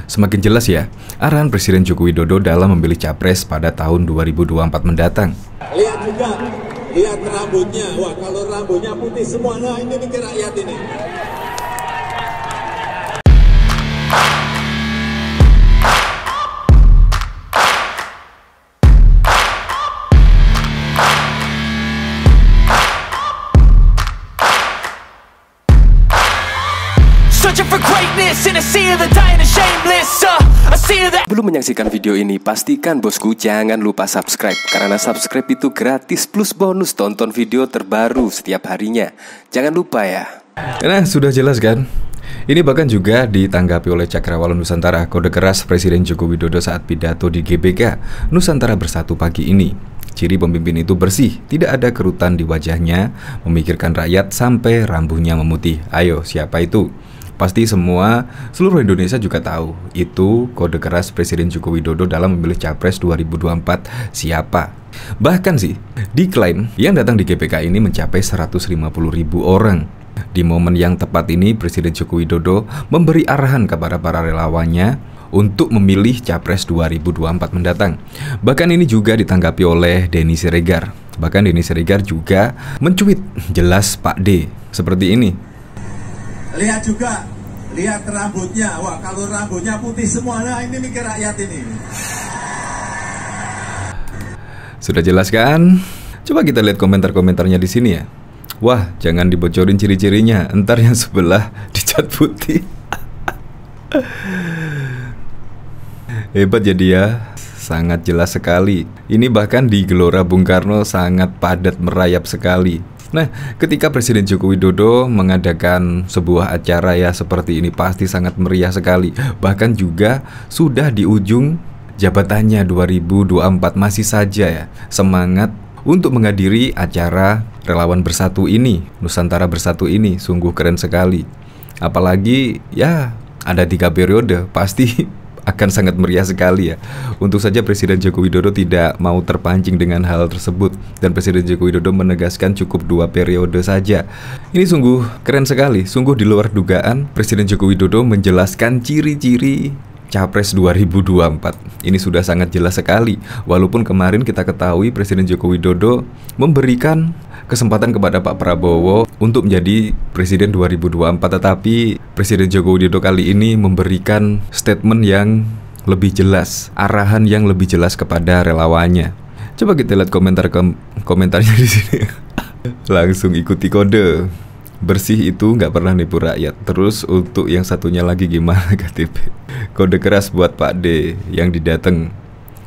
Semakin jelas ya arahan Presiden Joko Widodo dalam memilih capres pada tahun 2024 mendatang. Lihat juga, lihat rambutnya. Wah, kalau rambutnya putih semua, nah ini mikir rakyat ini. Belum menyaksikan video ini, pastikan bosku jangan lupa subscribe. Karena subscribe itu gratis plus bonus tonton video terbaru setiap harinya. Jangan lupa ya. Nah, sudah jelas kan? Ini bahkan juga ditanggapi oleh Cakrawala Nusantara, kode keras Presiden Joko Widodo saat pidato di GBK Nusantara Bersatu pagi ini. Ciri pemimpin itu bersih, tidak ada kerutan di wajahnya, memikirkan rakyat sampai rambutnya memutih. Ayo, siapa itu? Pasti seluruh Indonesia juga tahu itu kode keras Presiden Joko Widodo dalam memilih Capres 2024 siapa. Bahkan sih, diklaim yang datang di GBK ini mencapai 150.000 orang. Di momen yang tepat ini, Presiden Joko Widodo memberi arahan kepada para relawannya untuk memilih Capres 2024 mendatang. Bahkan ini juga ditanggapi oleh Denny Siregar. Bahkan Denny Siregar juga mencuit jelas Pak D seperti ini. Lihat juga, lihat rambutnya. Wah, kalau rambutnya putih semua, nah ini mikir rakyat ini. Sudah jelas kan? Coba kita lihat komentar-komentarnya di sini ya. Wah, jangan dibocorin ciri-cirinya, entar yang sebelah dicat putih. Hebat jadi ya, sangat jelas sekali. Ini bahkan di Gelora Bung Karno sangat padat merayap sekali. Nah, ketika Presiden Joko Widodo mengadakan sebuah acara ya seperti ini pasti sangat meriah sekali. Bahkan juga sudah di ujung jabatannya 2024 masih saja ya semangat untuk menghadiri acara Relawan Bersatu ini, Nusantara Bersatu ini. Sungguh keren sekali. Apalagi ya ada 3 periode, pasti akan sangat meriah sekali ya. Untuk saja Presiden Joko Widodo tidak mau terpancing dengan hal tersebut, dan Presiden Joko Widodo menegaskan cukup 2 periode saja. Ini sungguh keren sekali, sungguh di luar dugaan. Presiden Joko Widodo menjelaskan ciri-ciri Capres 2024. Ini sudah sangat jelas sekali. Walaupun kemarin kita ketahui Presiden Joko Widodo memberikan kesempatan kepada Pak Prabowo untuk menjadi Presiden 2024, tetapi Presiden Joko Widodo kali ini memberikan statement yang lebih jelas, arahan yang lebih jelas kepada relawannya. Coba kita lihat komentarnya di sini. Langsung ikuti kode. Bersih itu nggak pernah nipu rakyat. Terus untuk yang satunya lagi gimana KTP? Kode keras buat Pak D yang didateng.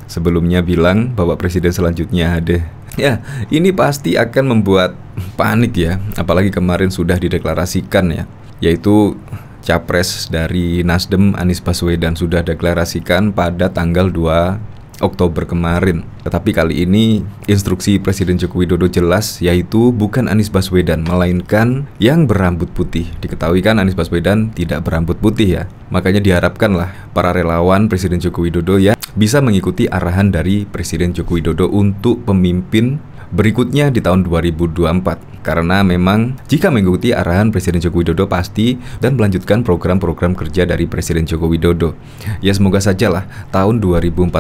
Sebelumnya bilang bahwa presiden selanjutnya ada. Ya, ini pasti akan membuat panik ya. Apalagi kemarin sudah dideklarasikan ya, yaitu Capres dari Nasdem Anies Baswedan sudah deklarasikan pada tanggal 2 Oktober kemarin. Tetapi kali ini instruksi Presiden Joko Widodo jelas, yaitu bukan Anies Baswedan, melainkan yang berambut putih. Diketahui kan Anies Baswedan tidak berambut putih ya. Makanya diharapkanlah para relawan Presiden Joko Widodo ya bisa mengikuti arahan dari Presiden Joko Widodo untuk pemimpin berikutnya di tahun 2024. Karena memang jika mengikuti arahan Presiden Joko Widodo pasti dan melanjutkan program-program kerja dari Presiden Joko Widodo. Ya semoga sajalah tahun 2045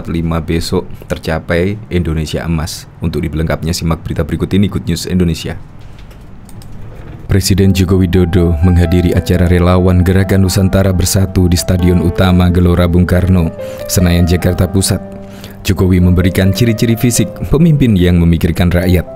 besok tercapai Indonesia Emas. Untuk lebih lengkapnya simak berita berikut ini, Good News Indonesia. Presiden Joko Widodo menghadiri acara relawan Gerakan Nusantara Bersatu di Stadion Utama Gelora Bung Karno, Senayan, Jakarta Pusat. Jokowi memberikan ciri-ciri fisik pemimpin yang memikirkan rakyat.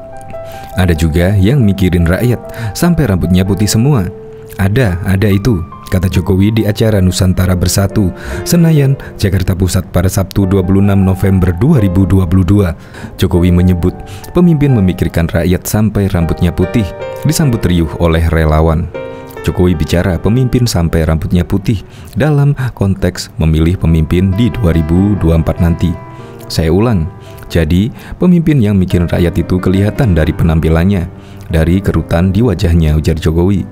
Ada juga yang mikirin rakyat sampai rambutnya putih semua. Ada itu, kata Jokowi di acara Nusantara Bersatu, Senayan, Jakarta Pusat pada Sabtu 26 November 2022. Jokowi menyebut pemimpin memikirkan rakyat sampai rambutnya putih, disambut riuh oleh relawan. Jokowi bicara pemimpin sampai rambutnya putih dalam konteks memilih pemimpin di 2024 nanti. Saya ulang, jadi pemimpin yang mikirin rakyat itu kelihatan dari penampilannya, dari kerutan di wajahnya, ujar Jokowi.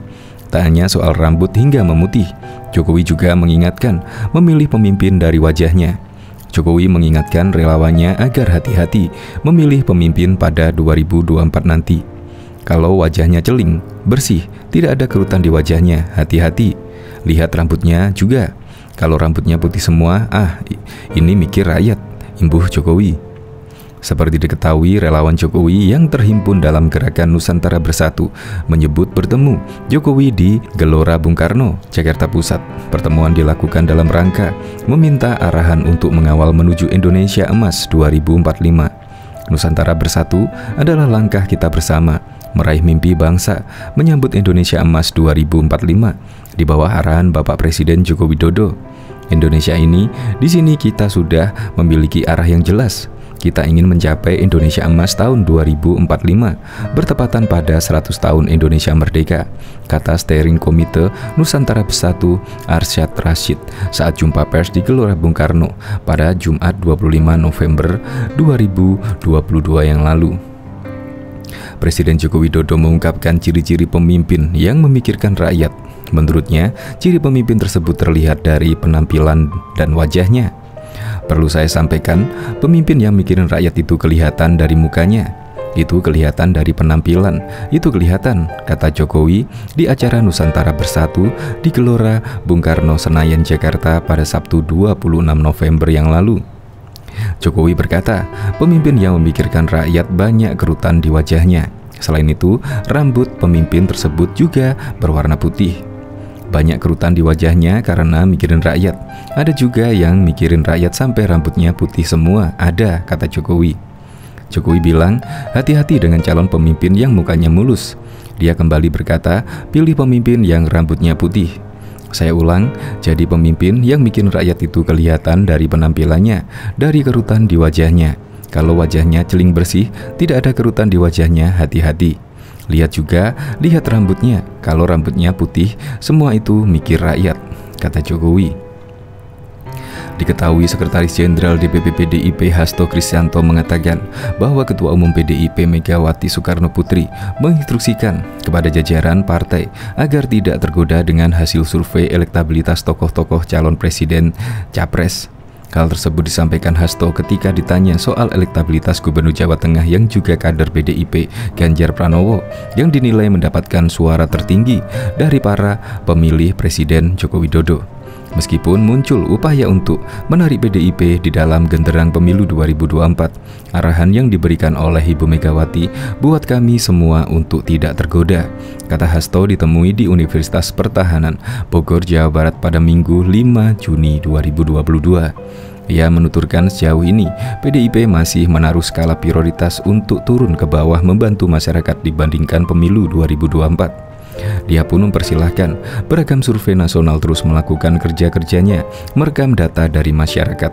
Tak hanya soal rambut hingga memutih, Jokowi juga mengingatkan memilih pemimpin dari wajahnya. Jokowi mengingatkan relawannya agar hati-hati memilih pemimpin pada 2024 nanti. Kalau wajahnya celing, bersih, tidak ada kerutan di wajahnya, hati-hati. Lihat rambutnya juga. Kalau rambutnya putih semua, ini mikir rakyat, imbuh Jokowi. Seperti diketahui, relawan Jokowi yang terhimpun dalam gerakan Nusantara Bersatu menyebut bertemu Jokowi di Gelora Bung Karno, Jakarta Pusat. Pertemuan dilakukan dalam rangka meminta arahan untuk mengawal menuju Indonesia Emas 2045. Nusantara Bersatu adalah langkah kita bersama meraih mimpi bangsa menyambut Indonesia Emas 2045 di bawah arahan Bapak Presiden Joko Widodo. Indonesia ini, di sini kita sudah memiliki arah yang jelas. Kita ingin mencapai Indonesia Emas tahun 2045, bertepatan pada 100 tahun Indonesia Merdeka, kata Steering Komite Nusantara Bersatu Arsyad Rashid saat jumpa pers di Gelora Bung Karno pada Jumat 25 November 2022 yang lalu. Presiden Joko Widodo mengungkapkan ciri-ciri pemimpin yang memikirkan rakyat. Menurutnya, ciri pemimpin tersebut terlihat dari penampilan dan wajahnya. Perlu saya sampaikan, pemimpin yang mikirin rakyat itu kelihatan dari mukanya, itu kelihatan dari penampilan, itu kelihatan, kata Jokowi di acara Nusantara Bersatu di Gelora Bung Karno, Senayan, Jakarta pada Sabtu 26 November yang lalu. Jokowi berkata, pemimpin yang memikirkan rakyat banyak kerutan di wajahnya. Selain itu, rambut pemimpin tersebut juga berwarna putih. Banyak kerutan di wajahnya karena mikirin rakyat. Ada juga yang mikirin rakyat sampai rambutnya putih semua, ada, kata Jokowi. Jokowi bilang, hati-hati dengan calon pemimpin yang mukanya mulus. Dia kembali berkata, pilih pemimpin yang rambutnya putih. Saya ulang, jadi pemimpin yang mikirin rakyat itu kelihatan dari penampilannya, dari kerutan di wajahnya. Kalau wajahnya celing bersih, tidak ada kerutan di wajahnya, hati-hati. Lihat juga, lihat rambutnya. Kalau rambutnya putih, semua itu mikir rakyat, kata Jokowi. Diketahui Sekretaris Jenderal DPP PDIP Hasto Kristianto mengatakan bahwa Ketua Umum PDIP Megawati Soekarno Putri menginstruksikan kepada jajaran partai agar tidak tergoda dengan hasil survei elektabilitas tokoh-tokoh calon presiden Capres. Hal tersebut disampaikan Hasto ketika ditanya soal elektabilitas Gubernur Jawa Tengah yang juga kader PDIP Ganjar Pranowo yang dinilai mendapatkan suara tertinggi dari para pemilih Presiden Joko Widodo. Meskipun muncul upaya untuk menarik PDIP di dalam genderang pemilu 2024, arahan yang diberikan oleh Ibu Megawati buat kami semua untuk tidak tergoda, kata Hasto ditemui di Universitas Pertahanan Bogor, Jawa Barat pada Minggu 5 Juni 2022. Ia menuturkan sejauh ini PDIP masih menaruh skala prioritas untuk turun ke bawah membantu masyarakat dibandingkan pemilu 2024. Dia pun mempersilahkan beragam survei nasional terus melakukan kerja-kerjanya merekam data dari masyarakat.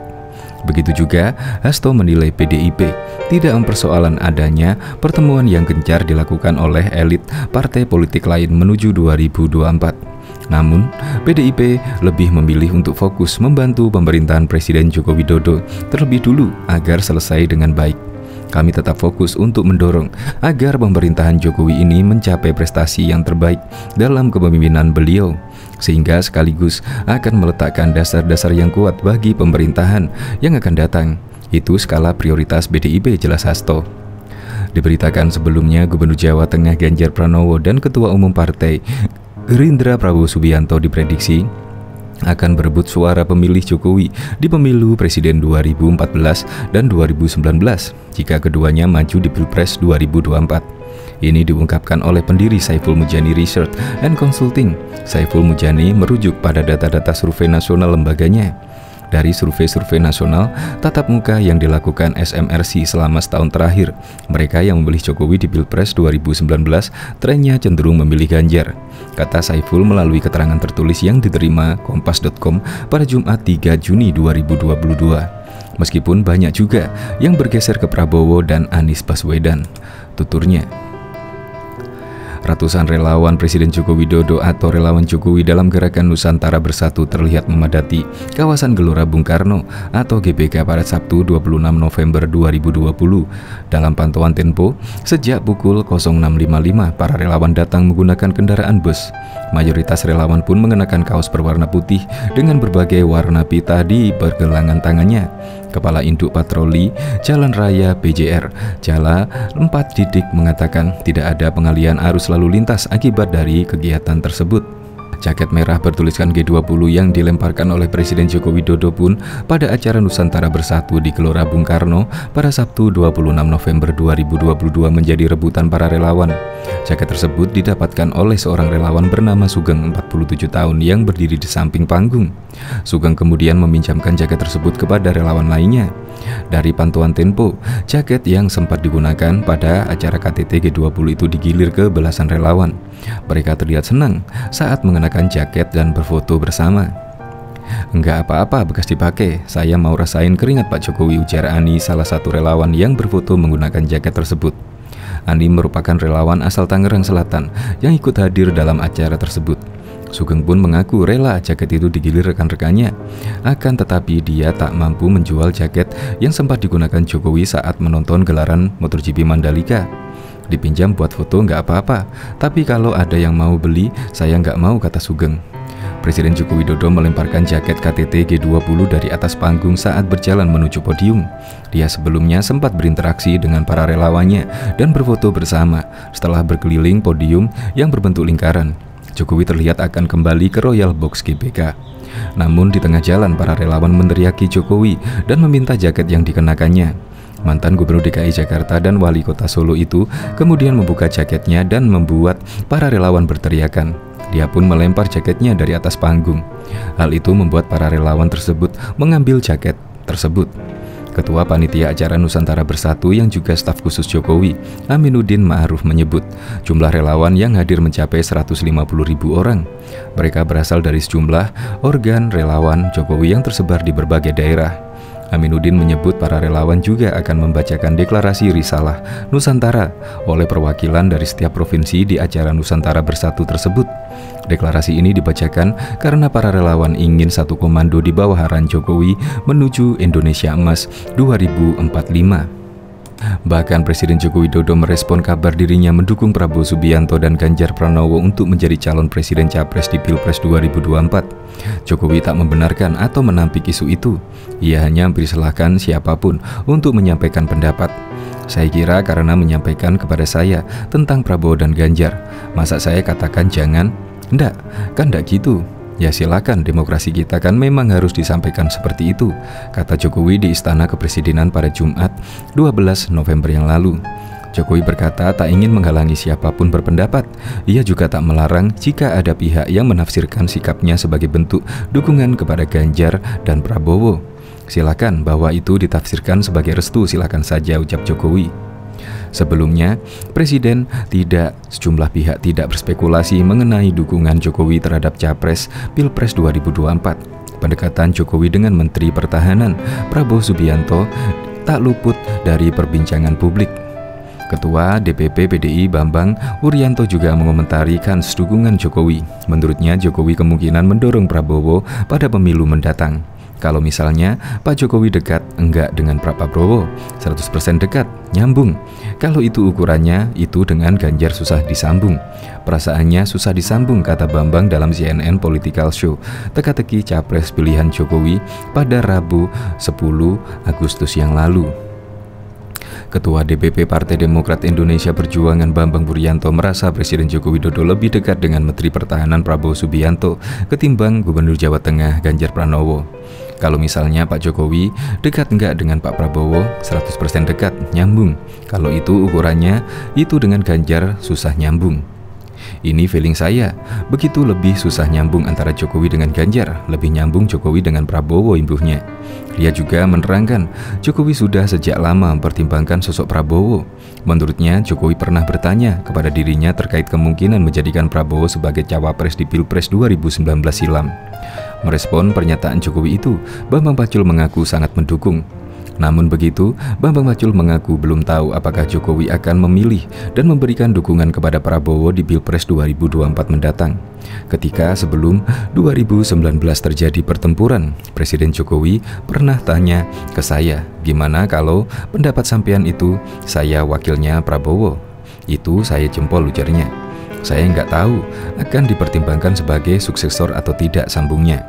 Begitu juga Hasto menilai PDIP tidak mempersoalan adanya pertemuan yang gencar dilakukan oleh elit partai politik lain menuju 2024. Namun, PDIP lebih memilih untuk fokus membantu pemerintahan Presiden Joko Widodo terlebih dulu agar selesai dengan baik. Kami tetap fokus untuk mendorong agar pemerintahan Jokowi ini mencapai prestasi yang terbaik dalam kepemimpinan beliau, sehingga sekaligus akan meletakkan dasar-dasar yang kuat bagi pemerintahan yang akan datang. Itu skala prioritas PDIP, jelas Hasto. Diberitakan sebelumnya Gubernur Jawa Tengah Ganjar Pranowo dan Ketua Umum Partai Gerindra Prabowo Subianto diprediksi akan berebut suara pemilih Jokowi di pemilu Presiden 2014 dan 2019 jika keduanya maju di Pilpres 2024. Ini diungkapkan oleh pendiri Saiful Mujani Research and Consulting. Saiful Mujani merujuk pada data-data survei nasional lembaganya. Dari survei-survei nasional tatap muka yang dilakukan SMRC selama setahun terakhir, mereka yang memilih Jokowi di Pilpres 2019 trennya cenderung memilih Ganjar, kata Saiful melalui keterangan tertulis yang diterima Kompas.com pada Jumat 3 Juni 2022. Meskipun banyak juga yang bergeser ke Prabowo dan Anies Baswedan, tuturnya. Ratusan relawan Presiden Joko Widodo atau relawan Jokowi dalam gerakan Nusantara Bersatu terlihat memadati kawasan Gelora Bung Karno atau GBK pada Sabtu 26 November 2020. Dalam pantauan Tempo, sejak pukul 06.55 para relawan datang menggunakan kendaraan bus. Mayoritas relawan pun mengenakan kaos berwarna putih dengan berbagai warna pita di pergelangan tangannya. Kepala Induk Patroli Jalan Raya PJR Jala 4 Didik mengatakan tidak ada pengalian arus lalu lintas akibat dari kegiatan tersebut. Jaket merah bertuliskan G20 yang dilemparkan oleh Presiden Joko Widodo pun pada acara Nusantara Bersatu di Gelora Bung Karno pada Sabtu 26 November 2022 menjadi rebutan para relawan. Jaket tersebut didapatkan oleh seorang relawan bernama Sugeng, 47 tahun, yang berdiri di samping panggung. Sugeng kemudian meminjamkan jaket tersebut kepada relawan lainnya. Dari pantauan Tempo, jaket yang sempat digunakan pada acara KTT G20 itu digilir ke belasan relawan. Mereka terlihat senang saat mengenakan jaket dan berfoto bersama. "Enggak apa-apa bekas dipakai, saya mau rasain keringat Pak Jokowi," ujar Ani, salah satu relawan yang berfoto menggunakan jaket tersebut. Ani merupakan relawan asal Tangerang Selatan yang ikut hadir dalam acara tersebut. Sugeng pun mengaku rela jaket itu digilir rekan-rekannya. Akan tetapi dia tak mampu menjual jaket yang sempat digunakan Jokowi saat menonton gelaran MotoGP Mandalika. "Dipinjam buat foto nggak apa-apa, tapi kalau ada yang mau beli, saya nggak mau," kata Sugeng. Presiden Joko Widodo melemparkan jaket KTT G20 dari atas panggung saat berjalan menuju podium. Dia sebelumnya sempat berinteraksi dengan para relawannya dan berfoto bersama setelah berkeliling podium yang berbentuk lingkaran. Jokowi terlihat akan kembali ke Royal Box GBK. Namun di tengah jalan para relawan meneriaki Jokowi dan meminta jaket yang dikenakannya. Mantan Gubernur DKI Jakarta dan Wali Kota Solo itu kemudian membuka jaketnya dan membuat para relawan berteriakan. Dia pun melempar jaketnya dari atas panggung. Hal itu membuat para relawan tersebut mengambil jaket tersebut. Ketua Panitia Acara Nusantara Bersatu yang juga staf khusus Jokowi, Aminuddin Ma'ruf, menyebut jumlah relawan yang hadir mencapai 150.000 orang. Mereka berasal dari sejumlah organ relawan Jokowi yang tersebar di berbagai daerah. Aminuddin menyebut para relawan juga akan membacakan deklarasi Risalah Nusantara oleh perwakilan dari setiap provinsi di acara Nusantara Bersatu tersebut. Deklarasi ini dibacakan karena para relawan ingin satu komando di bawah arahan Jokowi menuju Indonesia Emas 2045. Bahkan Presiden Joko Widodo merespon kabar dirinya mendukung Prabowo Subianto dan Ganjar Pranowo untuk menjadi calon presiden capres di Pilpres 2024. Jokowi tak membenarkan atau menampik isu itu. Ia hanya mempersilahkan siapapun untuk menyampaikan pendapat. "Saya kira karena menyampaikan kepada saya tentang Prabowo dan Ganjar, masa saya katakan jangan? Ndak, kan ndak gitu. Ya silakan, demokrasi kita kan memang harus disampaikan seperti itu," kata Jokowi di Istana Kepresidenan pada Jumat 12 November yang lalu. Jokowi berkata tak ingin menghalangi siapapun berpendapat. Ia juga tak melarang jika ada pihak yang menafsirkan sikapnya sebagai bentuk dukungan kepada Ganjar dan Prabowo. "Silakan, bahwa itu ditafsirkan sebagai restu, silakan saja," ucap Jokowi. Sebelumnya, sejumlah pihak tidak berspekulasi mengenai dukungan Jokowi terhadap Capres Pilpres 2024. Pendekatan Jokowi dengan Menteri Pertahanan Prabowo Subianto tak luput dari perbincangan publik. Ketua DPP PDI Bambang Wuryanto juga mengomentari kans dukungan Jokowi. Menurutnya, Jokowi kemungkinan mendorong Prabowo pada pemilu mendatang. Kalau misalnya Pak Jokowi dekat enggak dengan Pak Prabowo, 100% dekat, nyambung. Kalau itu ukurannya, itu dengan Ganjar susah disambung. Perasaannya susah disambung, kata Bambang dalam CNN Political Show, teka-teki capres pilihan Jokowi pada Rabu 10 Agustus yang lalu. Ketua DPP Partai Demokrat Indonesia Perjuangan Bambang Wuryanto merasa Presiden Joko Widodo lebih dekat dengan Menteri Pertahanan Prabowo Subianto ketimbang Gubernur Jawa Tengah Ganjar Pranowo. Kalau misalnya Pak Jokowi dekat enggak dengan Pak Prabowo, 100% dekat, nyambung. Kalau itu ukurannya, itu dengan Ganjar susah nyambung. Ini feeling saya, begitu lebih susah nyambung antara Jokowi dengan Ganjar, lebih nyambung Jokowi dengan Prabowo, imbuhnya. Dia juga menerangkan, Jokowi sudah sejak lama mempertimbangkan sosok Prabowo. Menurutnya, Jokowi pernah bertanya kepada dirinya terkait kemungkinan menjadikan Prabowo sebagai cawapres di Pilpres 2019 silam. Merespon pernyataan Jokowi itu, Bambang Pacul mengaku sangat mendukung. Namun begitu, Bambang Pacul mengaku belum tahu apakah Jokowi akan memilih dan memberikan dukungan kepada Prabowo di Pilpres 2024 mendatang. Ketika sebelum 2019 terjadi pertempuran, Presiden Jokowi pernah tanya ke saya, gimana kalau pendapat sampean itu saya wakilnya Prabowo? Itu saya jempol, ujarnya. Saya nggak tahu akan dipertimbangkan sebagai suksesor atau tidak, sambungnya.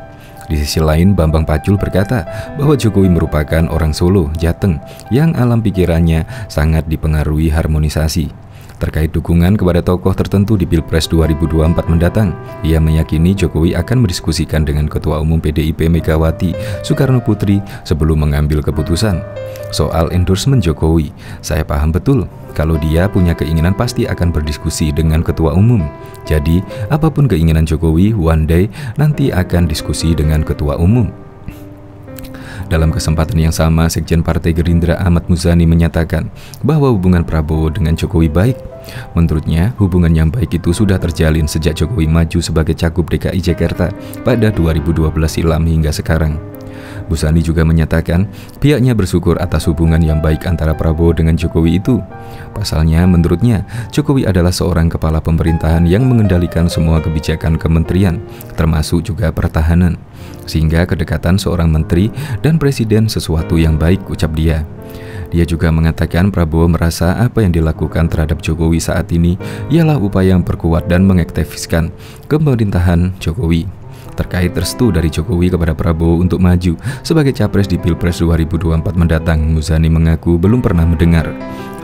Di sisi lain, Bambang Pacul berkata bahwa Jokowi merupakan orang Solo, Jateng, yang alam pikirannya sangat dipengaruhi harmonisasi. Terkait dukungan kepada tokoh tertentu di Pilpres 2024 mendatang, ia meyakini Jokowi akan mendiskusikan dengan Ketua Umum PDIP Megawati Soekarno Putri sebelum mengambil keputusan. Soal endorsement Jokowi, saya paham betul kalau dia punya keinginan pasti akan berdiskusi dengan Ketua Umum. Jadi, apapun keinginan Jokowi, one day nanti akan diskusi dengan Ketua Umum. Dalam kesempatan yang sama, Sekjen Partai Gerindra Ahmad Muzani menyatakan bahwa hubungan Prabowo dengan Jokowi baik. Menurutnya, hubungan yang baik itu sudah terjalin sejak Jokowi maju sebagai Cagup DKI Jakarta pada 2012 silam hingga sekarang. Muzani juga menyatakan pihaknya bersyukur atas hubungan yang baik antara Prabowo dengan Jokowi itu. Pasalnya, menurutnya, Jokowi adalah seorang kepala pemerintahan yang mengendalikan semua kebijakan kementerian, termasuk juga pertahanan. Sehingga kedekatan seorang menteri dan presiden sesuatu yang baik, ucap dia. Dia juga mengatakan Prabowo merasa apa yang dilakukan terhadap Jokowi saat ini ialah upaya memperkuat dan mengaktifkan pemerintahan Jokowi. Terkait restu dari Jokowi kepada Prabowo untuk maju sebagai capres di Pilpres 2024 mendatang, Muzani mengaku belum pernah mendengar.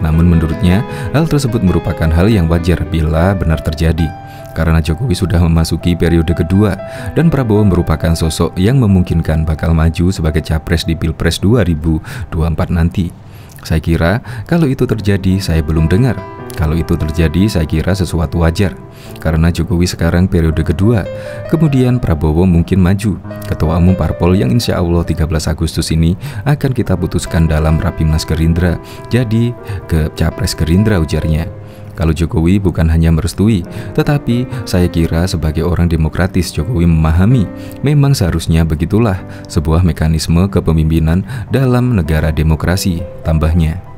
Namun menurutnya, hal tersebut merupakan hal yang wajar bila benar terjadi. Karena Jokowi sudah memasuki periode kedua dan Prabowo merupakan sosok yang memungkinkan bakal maju sebagai capres di Pilpres 2024 nanti. Saya kira kalau itu terjadi saya belum dengar. Kalau itu terjadi saya kira sesuatu wajar. Karena Jokowi sekarang periode kedua, kemudian Prabowo mungkin maju Ketua Umum Parpol yang insya Allah 13 Agustus ini akan kita putuskan dalam Rapimnas Gerindra jadi ke Capres Gerindra, ujarnya. Kalau Jokowi bukan hanya merestui, tetapi saya kira sebagai orang demokratis Jokowi memahami memang seharusnya begitulah sebuah mekanisme kepemimpinan dalam negara demokrasi, tambahnya.